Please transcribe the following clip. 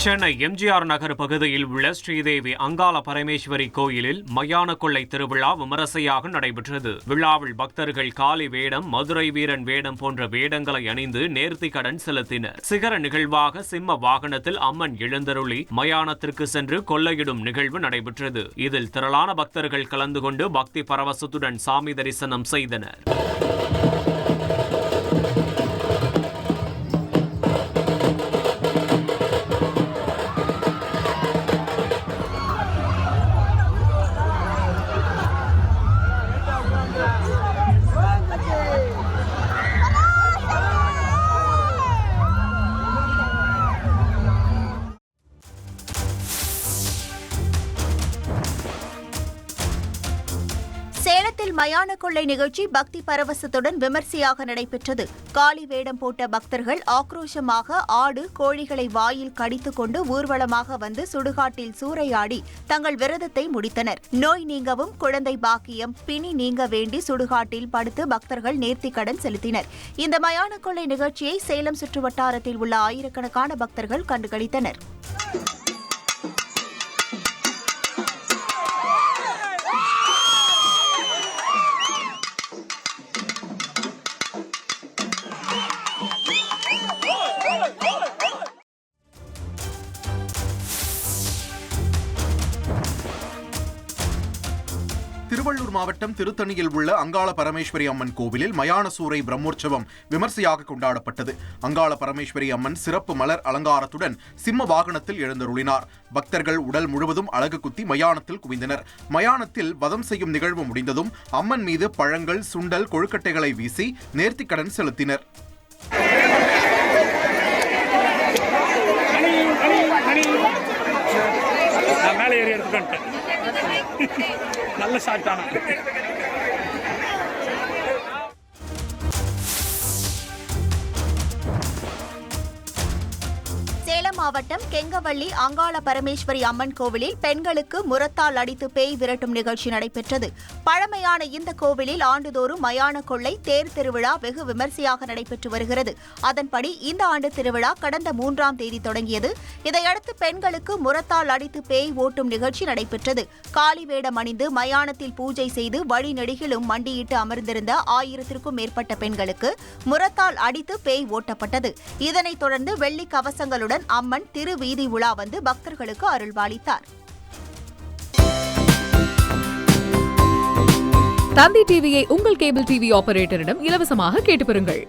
சென்னை எம்ஜிஆர் நகர் பகுதியில் உள்ள ஸ்ரீதேவி அங்காள பரமேஸ்வரி கோயிலில் மயான கொள்ளை திருவிழா விமரிசையாக நடைபெற்றது. விழாவில் பக்தர்கள் காளி வேடம், மதுரை வீரன் வேடம் போன்ற வேடங்களை அணிந்து நேர்த்தி கடன் செலுத்தினர். சிகர நிகழ்வாக சிம்ம வாகனத்தில் அம்மன் எழுந்தருளி மயானத்திற்கு சென்று கொள்ளையிடும் நிகழ்வு நடைபெற்றது. இதில் திரளான பக்தர்கள் கலந்து கொண்டு பக்தி பரவசத்துடன் சாமி தரிசனம் செய்தனர். சேலத்தில் மயான கொள்ளை நிகழ்ச்சி பக்தி பரவசத்துடன் விமர்சையாக நடைபெற்றது. காளி வேடம் போட்ட பக்தர்கள் ஆக்ரோஷமாக ஆடு, கோழிகளை வாயில் கடித்துக் கொண்டு ஊர்வலமாக வந்து சுடுகாட்டில் சூறையாடி தங்கள் விரதத்தை முடித்தனர். நோய் நீங்கவும், குழந்தை பாக்கியம், பிணி நீங்க வேண்டி சுடுகாட்டில் படுத்து பக்தர்கள் நேர்த்தி கடன் செலுத்தினர். இந்த மயான கொள்ளை நிகழ்ச்சியை சேலம் சுற்றுவட்டாரத்தில் உள்ள ஆயிரக்கணக்கான பக்தர்கள் கண்டுகளித்தனர். திருவள்ளூர் மாவட்டம் திருத்தணியில் உள்ள அங்காள பரமேஸ்வரி அம்மன் கோவிலில் மயான சூறை பிரம்மோற்சவம் விமர்சையாக கொண்டாடப்பட்டது. அங்காள பரமேஸ்வரி அம்மன் சிறப்பு மலர் அலங்காரத்துடன் சிம்ம வாகனத்தில் எழுந்தருளினார். பக்தர்கள் உடல் முழுவதும் அழகு குத்தி மயானத்தில் குவிந்தனர். மயானத்தில் வதம் செய்யும் நிகழ்வு முடிந்ததும் அம்மன் மீது பழங்கள், சுண்டல், கொழுக்கட்டைகளை வீசி நேர்த்திக்கடன் செலுத்தினர். நல்ல ஷாட்டான சேலம் மாவட்டம் கெங்கவள்ளி அங்காள பரமேஸ்வரி அம்மன் கோவிலில் பெண்களுக்கு முரத்தால் அடித்து பேய் விரட்டும் நிகழ்ச்சி நடைபெற்றது. பழமையான இந்த கோவிலில் ஆண்டுதோறும் மயான கொள்ளை தேர் திருவிழா வெகு விமர்சையாக நடைபெற்று வருகிறது. அதன்படி இந்த ஆண்டு திருவிழா கடந்த 3ஆம் தேதி தொடங்கியது. இதையடுத்து பெண்களுக்கு முரத்தால் அடித்து பேய் ஓட்டும் நிகழ்ச்சி நடைபெற்றது. காளி வேடம் அணிந்து மயானத்தில் பூஜை செய்து வழிநெடுகிலும் மண்டியிட்டு அமர்ந்திருந்த 1000க்கும் மேற்பட்ட பெண்களுக்கு முரத்தால் அடித்து பேய் ஓட்டப்பட்டது. இதனைத் தொடர்ந்து வெள்ளி கவசங்களுடன் அம்மன் திருவீதி உலா வந்து பக்தர்களுக்கு அருள்பாலித்தார். தந்தி டிவியை உங்கள் கேபிள் டிவி ஆபரேட்டரிடம் இலவசமாக கேட்டு பெறுங்கள்.